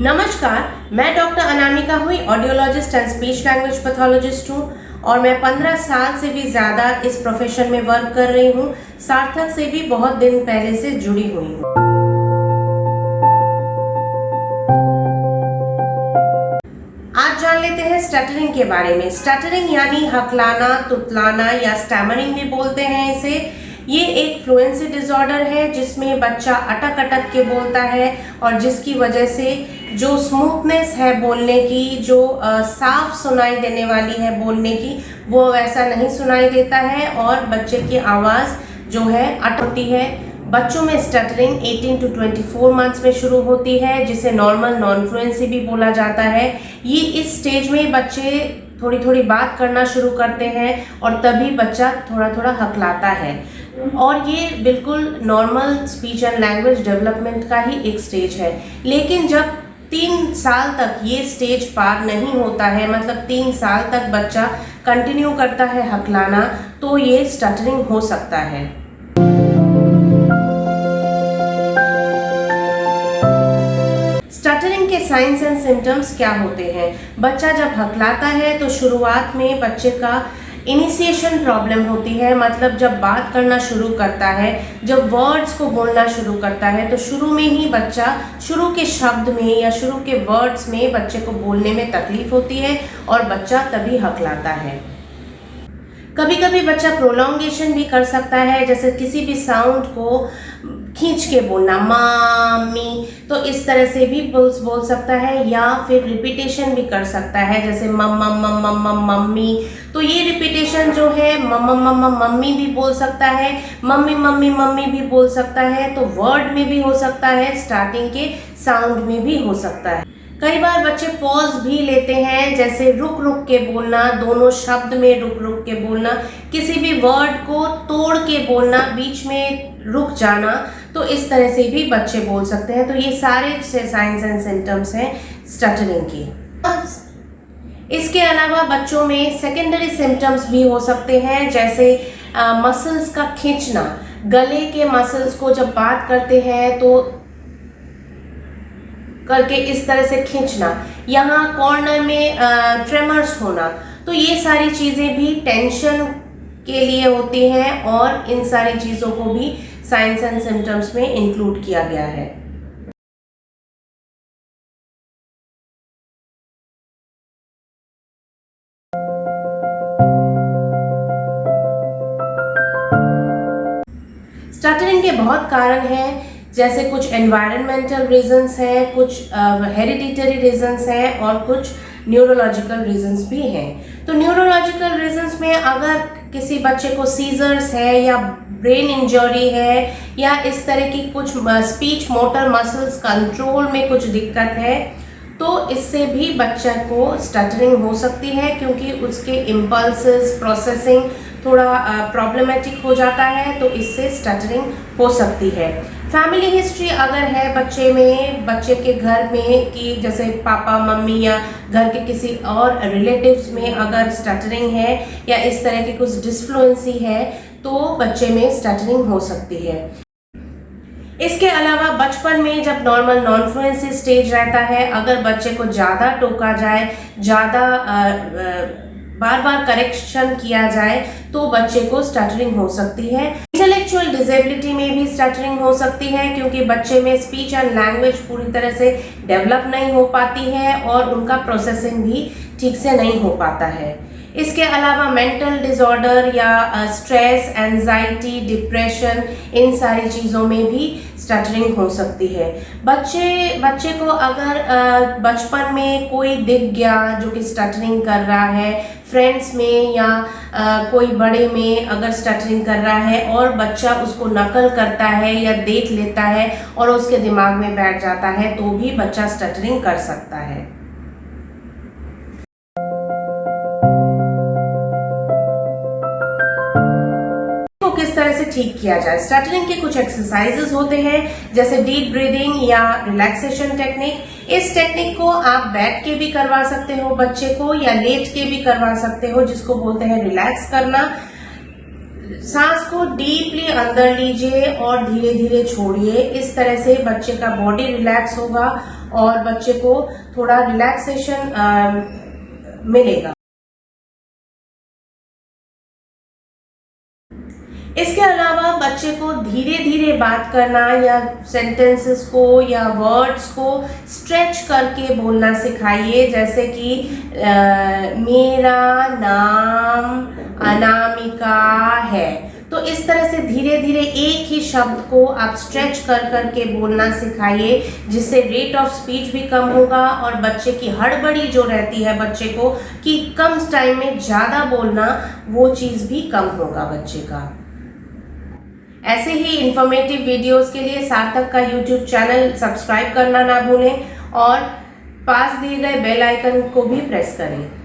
नमस्कार, मैं डॉक्टर अनामिका हुई, audiologist and speech language pathologist हूँ और मैं 15 साल से भी ज़्यादा इस प्रोफेशन में वर्क कर रही हूँ। सार्थक से भी बहुत दिन पहले से जुड़ी हुई हूँ। आज जान लेते हैं स्टटरिंग के बारे में। स्टटरिंग यानी हकलाना, तुतलाना या स्टैमरिंग भी बोलते हैं इसे। ये एक फ्लुएंसी डिसऑर्डर है जिसमें बच्चा अटक अटक के बोलता है और जिसकी वजह से जो स्मूथनेस है बोलने की, जो साफ सुनाई देने वाली है बोलने की, वो वैसा नहीं सुनाई देता है और बच्चे की आवाज़ जो है अटकती है। बच्चों में स्टटरिंग 18 to 24 मंथ्स में शुरू होती है, जिसे नॉर्मल नॉन फ्लुएंसी भी बोला जाता है। ये इस स्टेज में बच्चे थोड़ी थोड़ी बात करना शुरू करते हैं और तभी बच्चा थोड़ा थोड़ा हकलाता है और ये बिल्कुल normal speech and language development का ही एक स्टेज है। लेकिन जब 3 साल तक ये स्टेज पार नहीं होता है, मतलब 3 साल तक बच्चा कंटिन्यू करता है हकलाना, तो ये स्टटरिंग हो सकता है। स्टटरिंग के साइंस एंड सिम्टम्स क्या होते हैं? बच्चा जब हकलाता है तो शुरुआत में बच्चे का इनिशिएशन प्रॉब्लम होती है, मतलब जब बात करना शुरू करता है, जब वर्ड्स को बोलना शुरू करता है, तो शुरू में ही बच्चा शुरू के शब्द में या शुरू के वर्ड्स में बच्चे को बोलने में तकलीफ होती है और बच्चा तभी हकलाता है। कभी कभी बच्चा प्रोलॉन्गेशन भी कर सकता है, जैसे किसी भी साउंड को खींच के बोलना, मामी, तो इस तरह से भी बोल सकता है, या फिर रिपीटेशन भी कर सकता है, जैसे मम्मी। तो ये रिपीटेशन जो है मम्मी भी बोल सकता है, मम्मी भी बोल सकता है, तो वर्ड में भी हो सकता है, स्टार्टिंग के साउंड में भी हो सकता है। कई बार बच्चे पॉज भी लेते हैं, जैसे रुक रुक के बोलना, दोनों शब्द में रुक रुक के बोलना, किसी भी वर्ड को तोड़ के बोलना, बीच में रुक जाना, तो इस तरह से भी बच्चे बोल सकते हैं। तो ये सारे साइंस एंड सिम्टम्स हैं स्टटरिंग की। इसके अलावा बच्चों में सेकेंडरी सिम्टम्स भी हो सकते हैं, जैसे मसल्स का खींचना, गले के मसल्स को जब बात करते हैं तो करके इस तरह से खींचना, यहाँ कॉर्नर में ट्रेमर्स होना, तो ये सारी चीज़ें भी टेंशन के लिए होती हैं और इन सारी चीज़ों को भी साइंस एंड सिम्टम्स में इंक्लूड किया गया है। स्टटरिंग के बहुत कारण हैं, जैसे कुछ एनवायरमेंटल रीजंस हैं, कुछ हेरिडिटरी रीजंस हैं और कुछ न्यूरोलॉजिकल रीजंस भी हैं। तो न्यूरोलॉजिकल रीजंस में अगर किसी बच्चे को सीजर्स है या ब्रेन इंजरी है या इस तरह की कुछ स्पीच मोटर मसल्स कंट्रोल में कुछ दिक्कत है, तो इससे भी बच्चे को स्टटरिंग हो सकती है, क्योंकि उसके इम्पल्सेस प्रोसेसिंग थोड़ा प्रॉब्लमेटिक हो जाता है, तो इससे स्टटरिंग हो सकती है। फैमिली हिस्ट्री अगर है बच्चे में, बच्चे के घर में कि जैसे पापा मम्मी या घर के किसी और रिलेटिव्स में अगर स्टटरिंग है या इस तरह की कुछ डिसफ्लुएंसी है, तो बच्चे में स्टटरिंग हो सकती है। इसके अलावा बचपन में जब नॉर्मल नॉन फ्लुएंसी स्टेज रहता है, अगर बच्चे को ज़्यादा टोका जाए, ज़्यादा बार बार करेक्शन किया जाए, तो बच्चे को स्टटरिंग हो सकती है। इंटेलेक्चुअल डिसेबिलिटी में भी स्टटरिंग हो सकती है, क्योंकि बच्चे में स्पीच एंड लैंग्वेज पूरी तरह से डेवलप नहीं हो पाती है और उनका प्रोसेसिंग भी ठीक से नहीं हो पाता है। इसके अलावा मेंटल डिसऑर्डर या स्ट्रेस, एंजाइटी, डिप्रेशन, इन सारी चीज़ों में भी स्टटरिंग हो सकती है। बच्चे को अगर बचपन में कोई दिख गया जो कि स्टटरिंग कर रहा है, फ्रेंड्स में या कोई बड़े में अगर स्टटरिंग कर रहा है और बच्चा उसको नकल करता है या देख लेता है और उसके दिमाग में बैठ जाता है, तो भी बच्चा स्टटरिंग कर सकता है। किस तरह से ठीक किया जाए? स्टटरिंग के कुछ एक्सरसाइजेस होते हैं, जैसे डीप ब्रीदिंग या रिलैक्सेशन टेक्निक। इस टेक्निक को आप बैठ के भी करवा सकते हो बच्चे को, या लेट के भी करवा सकते हो, जिसको बोलते हैं रिलैक्स करना। सांस को डीपली अंदर लीजिए और धीरे धीरे छोड़िए। इस तरह से बच्चे का बॉडी रिलैक्स होगा और बच्चे को थोड़ा रिलैक्सेशन मिलेगा। इसके अलावा बच्चे को धीरे धीरे बात करना या सेंटेंसेस को या वर्ड्स को स्ट्रेच करके बोलना सिखाइए, जैसे कि मेरा नाम अनामिका है। तो इस तरह से धीरे धीरे एक ही शब्द को आप स्ट्रेच कर करके बोलना सिखाइए, जिससे रेट ऑफ स्पीच भी कम होगा और बच्चे की हड़बड़ी जो रहती है बच्चे को कि कम टाइम में ज़्यादा बोलना, वो चीज़ भी कम होगा बच्चे का। ऐसे ही इंफॉर्मेटिव वीडियोस के लिए सार्थक का यूट्यूब चैनल सब्सक्राइब करना ना भूलें और पास दिए गए बेल आइकन को भी प्रेस करें।